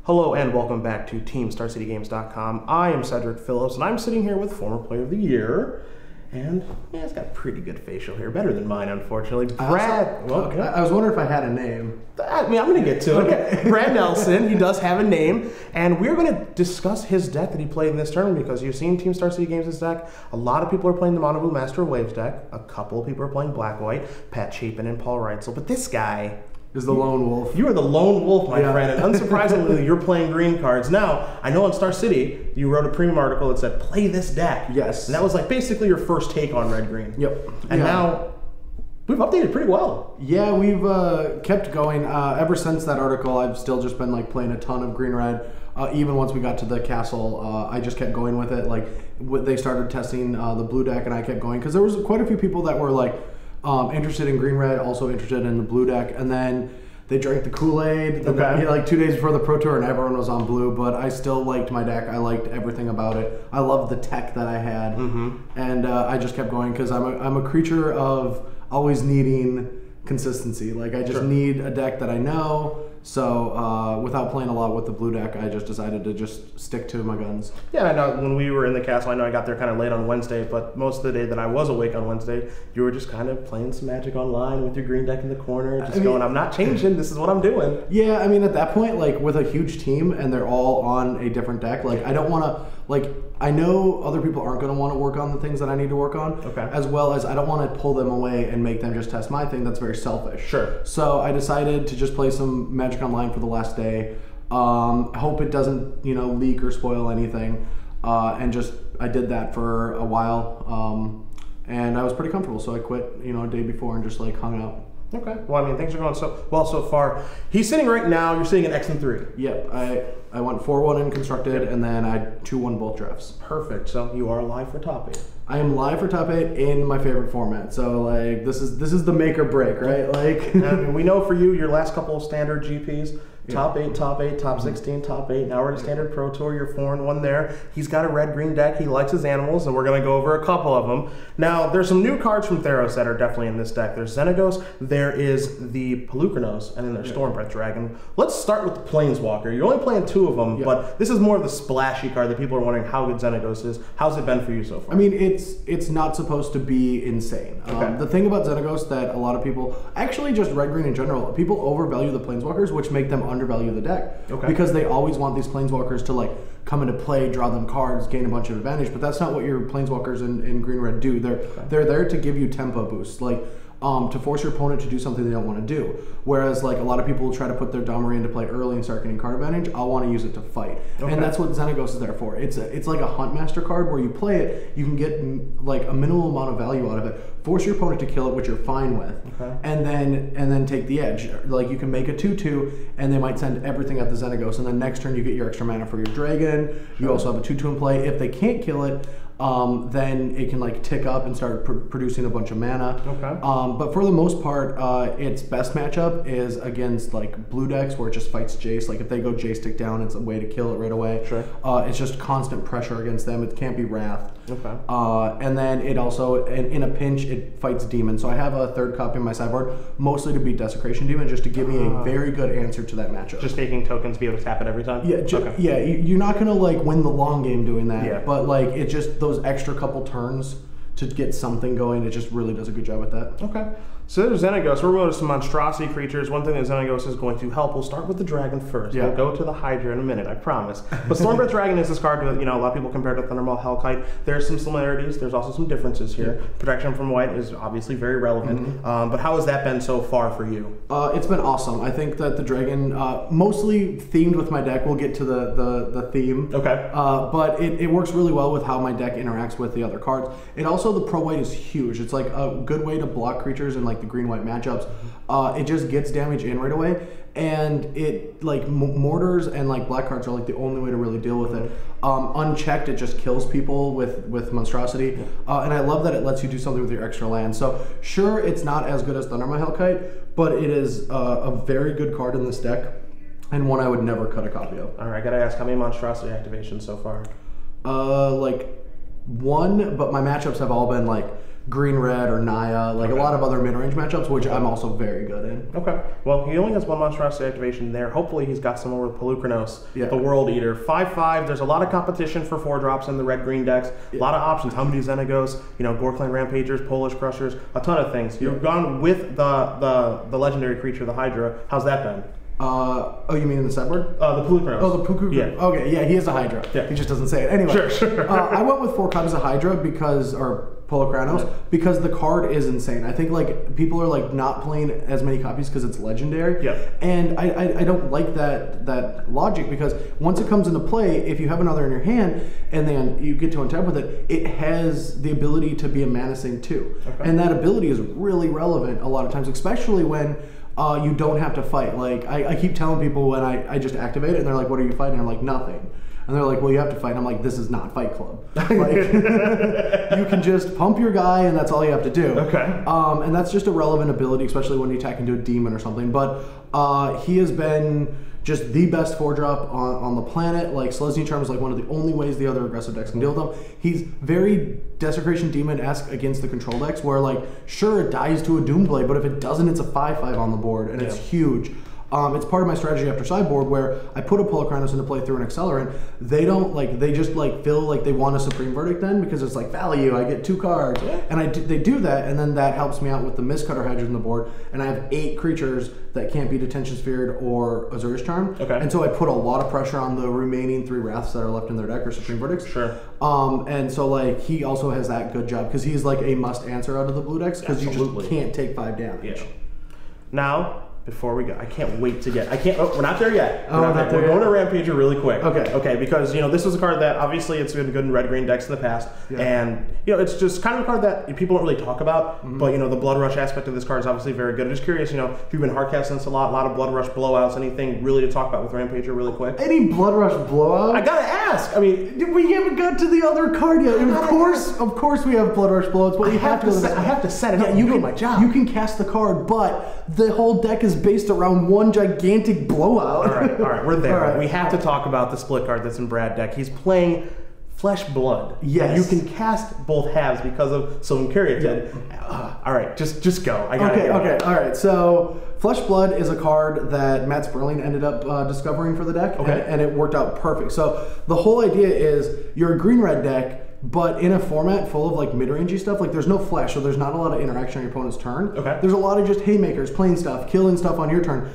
Hello and welcome back to TeamStarCityGames.com. I am Cedric Phillips and I'm sitting here with former Player of the Year. And yeah, it's got a pretty good facial hair, better than mine, unfortunately. Brad. Okay. I was wondering if I had a name. I mean, I'm going to get to it. Brad Nelson, he does have a name, and we're going to discuss his deck that he played in this tournament because you've seen Team Star City Games' deck. A lot of people are playing the Mono Blue Master of Waves deck. A couple of people are playing Black White, Pat Chapin and Paul Reitzel, but this guy is the lone wolf. You are the lone wolf, my friend, and unsurprisingly, you're playing green cards. Now, I know on Star City, you wrote a premium article that said, play this deck. Yes. And that was like basically your first take on red-green. Yep. And now, we've updated pretty well. Yeah, we've kept going. Ever since that article, I've still just been like playing a ton of green-red. Even once we got to the castle, I just kept going with it. Like, they started testing the blue deck, and I kept going. Because there was quite a few people that were like, interested in green-red, also interested in the blue deck, and then they drank the Kool-Aid like 2 days before the Pro Tour, and everyone was on blue, but I still liked my deck. I liked everything about it. I loved the tech that I had, and I just kept going because I'm a creature of always needing consistency. Like, I just need a deck that I know. So without playing a lot with the blue deck, I just decided to just stick to my guns. Yeah, I know when we were in the castle, I know I got there kind of late on Wednesday, but most of the day that I was awake on Wednesday, you were just kind of playing some Magic Online with your green deck in the corner, just going, I'm not changing, this is what I'm doing. Yeah, I mean, at that point, like, with a huge team and they're all on a different deck, like, I don't want to, like, I know other people aren't going to want to work on the things that I need to work on, as well as I don't want to pull them away and make them just test my thing. That's very selfish. Sure. So I decided to just play some Magic Online for the last day. Hope it doesn't, leak or spoil anything. And just, I did that for a while. And I was pretty comfortable, so I quit, a day before and just like hung out. Okay. Well, I mean, things are going so well so far. He's sitting right now. You're sitting at X and 3. Yep. I went 4-1 in constructed, and then I 2-1 both drafts. Perfect. So you are live for top 8. I am live for top 8 in my favorite format. So like this is the make or break, right? Like I mean, we know for you, your last couple of standard GPs. Top 8, top 16, top 8. Now we're in standard Pro Tour. You're 4-1 there. He's got a red-green deck. He likes his animals, and we're going to go over a couple of them. Now, there's some new cards from Theros that are definitely in this deck. There's Xenagos, there is the Polukranos, and then there's Stormbreath Dragon. Let's start with the Planeswalker. You're only playing 2 of them, but this is more of the splashy card that people are wondering how good Xenagos is. How's it been for you so far? I mean, it's not supposed to be insane. The thing about Xenagos that a lot of people, actually just red-green in general, people overvalue the Planeswalkers, which make them undervalue the deck because they always want these Planeswalkers to like come into play, draw them cards, gain a bunch of advantage, but that's not what your Planeswalkers in green-red do. They're there to give you tempo boosts, like to force your opponent to do something they don't want to do. Whereas like a lot of people try to put their Domri into play early and start getting card advantage, I'll want to use it to fight. And that's what Xenagos is there for. It's like a Hunt Master card where you play it, you can get like a minimal amount of value out of it, force your opponent to kill it, which you're fine with, and then take the edge. Like you can make a 2/2 and they might send everything at the Xenagos, and then next turn you get your extra mana for your dragon. You also have a 2/2 in play. If they can't kill it, then it can like tick up and start producing a bunch of mana. But for the most part, its best matchup is against like blue decks where it just fights Jace. Like if they go Jace tick down, it's a way to kill it right away. It's just constant pressure against them. It can't be Wrath. And then it also, in a pinch, it fights Demon. So I have a 3rd copy in my sideboard, mostly to beat Desecration Demon, just to give me a very good answer to that matchup. Just taking tokens, be able to tap it every time? Yeah, you're not gonna like win the long game doing that, but like it just, those extra couple turns to get something going, it just really does a good job at that. So there's Xenagos. We're going to some monstrosity creatures. One thing that Xenagos is going to help, we'll start with the dragon first. We'll go to the Hydra in a minute, I promise. But Stormbreath Dragon is this card that, a lot of people compare to Thundermaw Hellkite. There's some similarities. There's also some differences here. Protection from white is obviously very relevant. But how has that been so far for you? It's been awesome. I think that the dragon, mostly themed with my deck. We'll get to the theme. But it works really well with how my deck interacts with the other cards. It also, the pro white is huge. It's like a good way to block creatures in like the green-white matchups. It just gets damage in right away, and it like mortars and like black cards are like the only way to really deal with it. Unchecked, it just kills people with monstrosity, and I love that it lets you do something with your extra land. So sure, it's not as good as Thundermaw Hellkite, but it is a very good card in this deck, and one I would never cut a copy of. All right, gotta ask, how many monstrosity activations so far? Like 1, but my matchups have all been like green-red or Naya, like a lot of other mid-range matchups, which I'm also very good in. Okay. Well, he only has one monstrosity activation there. Hopefully he's got some more with Polukranos, the World Eater. 5/5, there's a lot of competition for 4-drops in the red-green decks. A lot of options. How many Xenagos, Ghor-Clan Rampagers, Polish Crushers, a ton of things. You've gone with the legendary creature, the Hydra. How's that been? Oh, you mean in the sideboard? The Polukranos. Oh, the Polukranos. Yeah. Okay, yeah, he is a Hydra. Yeah. He just doesn't say it. Anyway, sure. I went with 4 copies of Hydra or Polukranos because the card is insane. I think like people are like not playing as many copies because it's legendary. Yeah. And I don't like that logic because once it comes into play, if you have another in your hand and then you get to untap with it, it has the ability to be a mana sink too. Okay. And that ability is really relevant a lot of times, especially when you don't have to fight. Like I keep telling people when I just activate it and they're like, what are you fighting? I'm like, nothing. And they're like, well, you have to fight. And I'm like, this is not Fight Club. Like, you can just pump your guy and that's all you have to do. Okay. And that's just a relevant ability, especially when you attack into a demon or something. But he has been just the best 4-drop on the planet. Like Selesnya Charm is like one of the only ways the other aggressive decks can deal with them. He's very Desecration Demon-esque against the control decks where like, sure, it dies to a Doomblade, but if it doesn't, it's a 5/5 on the board and it's huge. It's part of my strategy after sideboard where I put a Polukranos into play through an accelerant. They don't like, they just like feel like they want a Supreme Verdict then because it's like value, I get 2 cards. And they do that and then that helps me out with the Mistcutter Hydra on the board and I have 8 creatures that can't be Detention Sphered or Azorius Charm. Okay. And so I put a lot of pressure on the remaining 3 Wraths that are left in their deck or Supreme Verdicts. Sure. And so like he also has that good job because he's like a must answer out of the blue decks because you just can't take 5 damage. Yeah. Now, before we go, I can't wait to get. We're not there yet. We're going to Rampager really quick. Okay. Okay, because this was a card that obviously it's been good in red-green decks in the past, and it's just kind of a card that people don't really talk about. But the Blood Rush aspect of this card is obviously very good. I'm just curious, if you've been hardcasting this a lot of Blood Rush blowouts, anything really to talk about with Rampager really quick? Any Blood Rush blowouts? I gotta ask. I mean, we haven't got to the other card yet. Of course, we have Blood Rush blowouts, but I have to set it up. You do my job. You can cast the card, but the whole deck is based around one gigantic blowout. All right, we're there. Right. We have to talk about the split card that's in Brad deck. He's playing Flesh Blood. Yes. You can cast both halves because of Sylvan Caryatid. All right, just go. I got it. Okay. All right. So Flesh Blood is a card that Matt Sperling ended up discovering for the deck, and it worked out perfect. So the whole idea is you're a green-red deck, but in a format full of like mid-rangey stuff, like there's no flesh, so there's not a lot of interaction on your opponent's turn. Okay. There's a lot of just haymakers, playing stuff, killing stuff on your turn.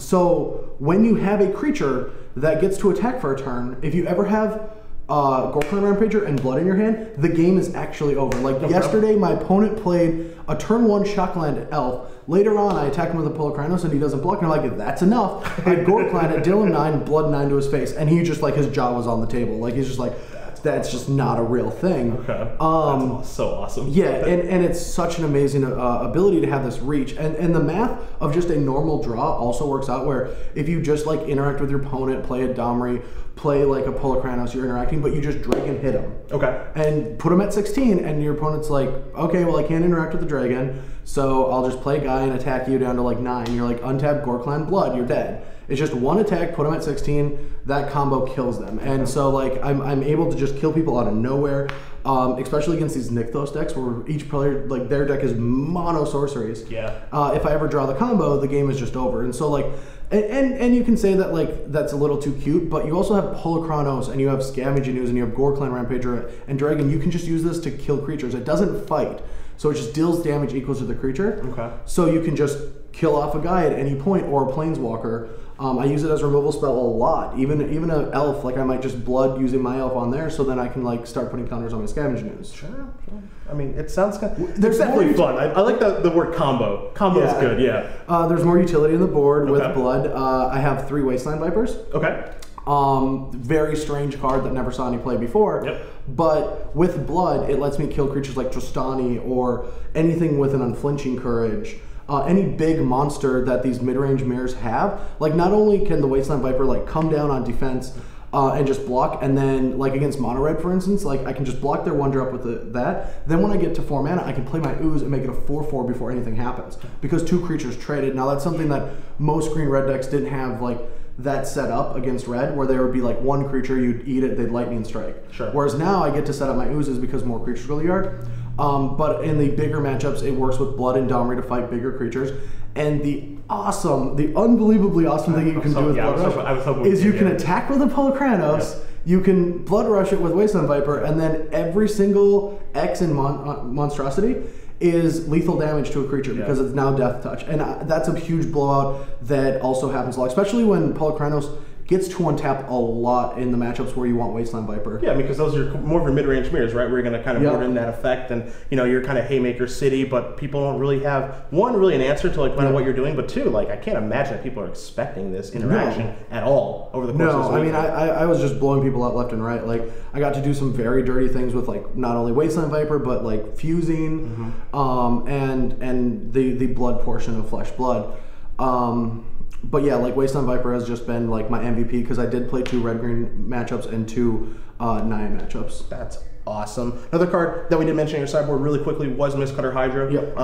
So when you have a creature that gets to attack for a turn, if you ever have Ghor-Clan Rampager and Blood in your hand, the game is actually over. Like yesterday, my opponent played a turn 1 Shockland Elf. Later on, I attack him with a Polukranos and he doesn't block, and I'm like, that's enough. I had Ghor-Clan at Dylan 9, Blood 9 to his face, and he just like, his jaw was on the table. Like, he's just like, that's just not a real thing. Okay. That's so awesome. Yeah, and it's such an amazing ability to have this reach. And the math of just a normal draw also works out where if you just like interact with your opponent, play a Domri, play like a Polukranos, you're interacting, but you just Dragon hit him. Okay. And put him at 16, and your opponent's like, okay, well I can't interact with the Dragon, so I'll just play a guy and attack you down to like 9. You're like, untap Ghor-Clan Blood, you're dead. It's just one attack, put them at 16, that combo kills them. And so like I'm able to just kill people out of nowhere, especially against these Nykthos decks where each player, like their deck is mono sorceries. Yeah. If I ever draw the combo, the game is just over. And so like, and you can say that like that's a little too cute, but you also have Polukranos and you have Scavenging Ooze and you have Ghor-Clan Rampager and Dragon. You can just use this to kill creatures. It doesn't fight. So it just deals damage equals to the creature. Okay. So you can just kill off a guy at any point or a planeswalker. I use it as a removal spell a lot. Even an elf, like I might just blood using my elf on there, so then I can like start putting counters on my Scavenging Ooze. Sure. I mean, it sounds kind of, it's definitely fun. I like the word combo. Combo is good. Yeah. There's more utility in the board with blood. I have 3 Wasteland Vipers. Okay. Very strange card that never saw any play before. Yep. But with blood, it lets me kill creatures like Trostani or anything with an unflinching courage. Any big monster that these mid-range mirrors have. Like not only can the Wasteland Viper like come down on defense and just block, and then like against mono red for instance, like I can just block their 1-drop with that. Then when I get to 4 mana, I can play my Ooze and make it a 4/4 before anything happens. Because 2 creatures traded. Now that's something that most green red decks didn't have like that set up against red, where there would be like 1 creature, you'd eat it, they'd lightning strike. Sure. Whereas now I get to set up my Oozes because more creatures go to the yard. But in the bigger matchups, it works with Blood and Domri to fight bigger creatures. And the unbelievably awesome thing you can do with Blood Rush is you can attack with a Polukranos, you can Blood Rush it with Wasteland Viper, and then every single X in monstrosity is lethal damage to a creature because it's now Death Touch. And that's a huge blowout that also happens a lot, especially when Polukranos gets to untap a lot in the matchups where you want Wasteland Viper. Yeah, because those are more of your mid-range mirrors, right? Where you're going to kind of put in that effect, and you're kind of Haymaker City, but people don't really have really an answer to like kind of what you're doing, but two, like I can't imagine that people are expecting this interaction at all over the course of this week. I mean, I was just blowing people out left and right. Like I got to do some very dirty things with like not only Wasteland Viper but like fusing, and the blood portion of Flesh Blood. But yeah, like Wasteland Viper has just been like my MVP because I did play 2 red-green matchups and 2 Naya matchups. That's awesome. Another card that we did mention in your sideboard really quickly was Mistcutter Hydra. Yep.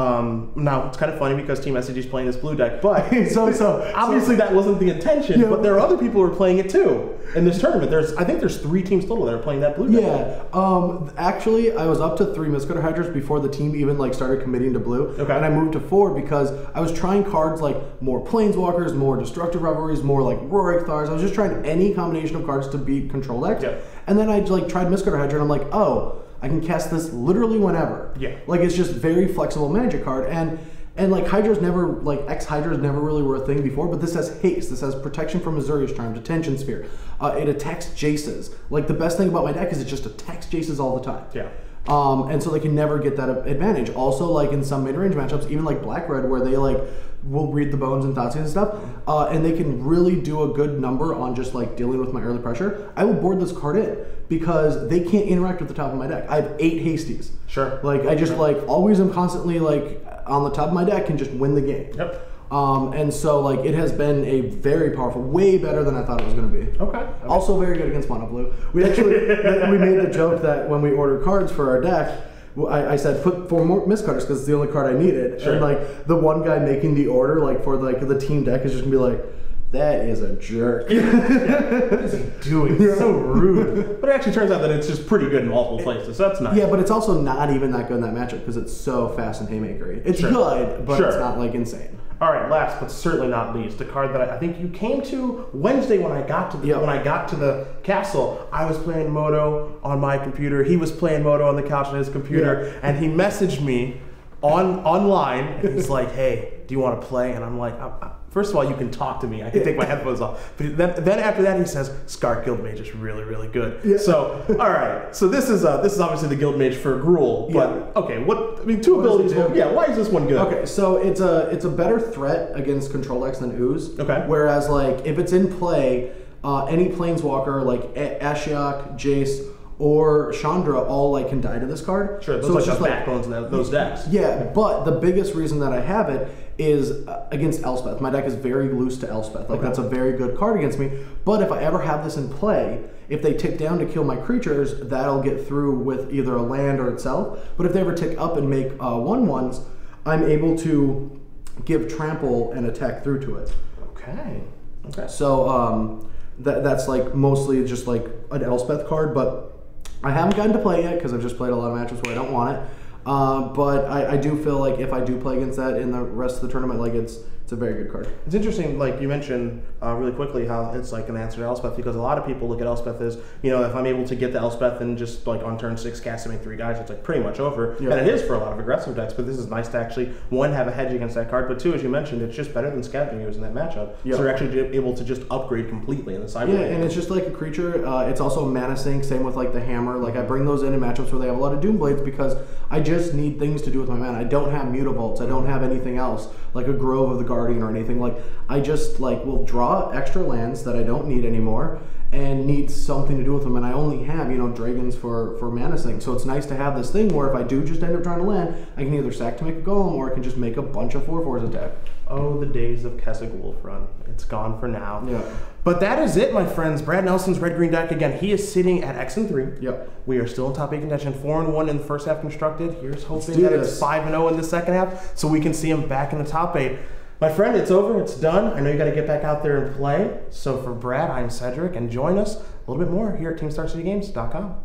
Now, it's kind of funny because Team SCG is playing this blue deck, but so obviously that wasn't the intention, but there are other people who are playing it too in this tournament. I think there's 3 teams total that are playing that blue deck. Yeah. Actually, I was up to 3 Mistcutter Hydras before the team even like started committing to blue. Okay. And I moved to 4 because I was trying cards like more Planeswalkers, more Destructive Revelries, more like Rorik Thars. I was just trying any combination of cards to beat control decks. Yep. And then I like tried Mistcutter Hydra and I'm like, oh, I can cast this literally whenever. Yeah. Like it's just very flexible magic card. And like Hydra's never, like X-Hydras never really were a thing before, but this has haste. This has protection from Azorius Charm, Detention Sphere. It attacks Jaces. Like the best thing about my deck is it just attacks Jaces all the time. Yeah. And so they can never get that advantage. Also, like in some mid-range matchups, even like Black-Red, where they like will read the bones and Thoughtseize and stuff, and they can really do a good number on just like dealing with my early pressure, I will board this card in because they can't interact with the top of my deck. I have 8 Hasties. Sure. Like I just like always am constantly like on the top of my deck and just win the game. Yep. And so like it has been a very powerful, way better than I thought it was going to be. Okay. Also very good against mono blue. We actually we made the joke that when we ordered cards for our deck, I said put 4 more Mistcutters because it's the only card I needed. Sure. And like the one guy making the order like for like the team deck is just gonna be like, that is a jerk. What is he doing? It's so rude. But it actually turns out that it's just pretty good in multiple places, so that's nice. Yeah, but it's also not even that good in that matchup because it's so fast and haymakery. It's good, but it's not like insane. All right, last but certainly not least, a card that I think you came to Wednesday when I got to the castle. I was playing Moto on my computer. He was playing Moto on the couch on his computer, and he messaged me online, and he's like, "Hey, do you want to play?" And I'm like, first of all, you can talk to me. I can take my headphones off. But then after that, he says, Skarrg Guildmage is really, really good. Yeah. So, all right. So this is obviously the Guildmage for Gruul. But okay, 2 abilities. Yeah. Why is this one good? Okay, so it's a better threat against control decks than Ooze. Okay. Whereas like if it's in play, any Planeswalker like Ashiok, Jace, or Chandra all like can die to this card. Sure, those so it's like the backbones of those decks. Yeah, but the biggest reason that I have it is against Elspeth. My deck is very loose to Elspeth. Like that's a very good card against me. But if I ever have this in play, if they tick down to kill my creatures, that'll get through with either a land or itself. But if they ever tick up and make 1/1s, I'm able to give trample and attack through to it. Okay. So that's like mostly just like an Elspeth card, but I haven't gotten to play it yet because I've just played a lot of matches where I don't want it. But I do feel like if I do play against that in the rest of the tournament, like it's a very good card. It's interesting, like you mentioned really quickly, how it's like an answer to Elspeth, because a lot of people look at Elspeth as, if I'm able to get the Elspeth and just like on turn 6 cast and make 3 guys, it's like pretty much over. Yeah. And it is for a lot of aggressive decks, but this is nice to actually, 1, have a hedge against that card, but 2, as you mentioned, it's just better than Scavenging Ooze in that matchup. Yep. So you're actually able to just upgrade completely in the sideboard. Yeah, and it's just like a creature. It's also a mana sink, same with like the hammer. Like I bring those in matchups where they have a lot of Doom Blades because I just need things to do with my mana. I don't have Mutavaults. I don't have anything else like a Grove of the Guardian or anything. Like I just like will draw extra lands that I don't need anymore and need something to do with them, and I only have dragons for mana sink. So it's nice to have this thing where if I do just end up drawing a land, I can either sack to make a golem or I can just make a bunch of 4/4s attack. Oh, the days of Kessig Wolf run. It's gone for now. Yeah. But that is it, my friends. Brad Nelson's red-green deck, again, he is sitting at X3. Yep. We are still in top 8 contention, 4-1 in the first half constructed. Here's hoping that it's 5-0 in the second half so we can see him back in the top 8. My friend, it's over. It's done. I know you got to get back out there and play. So for Brad, I'm Cedric, and join us a little bit more here at TeamStarCityGames.com.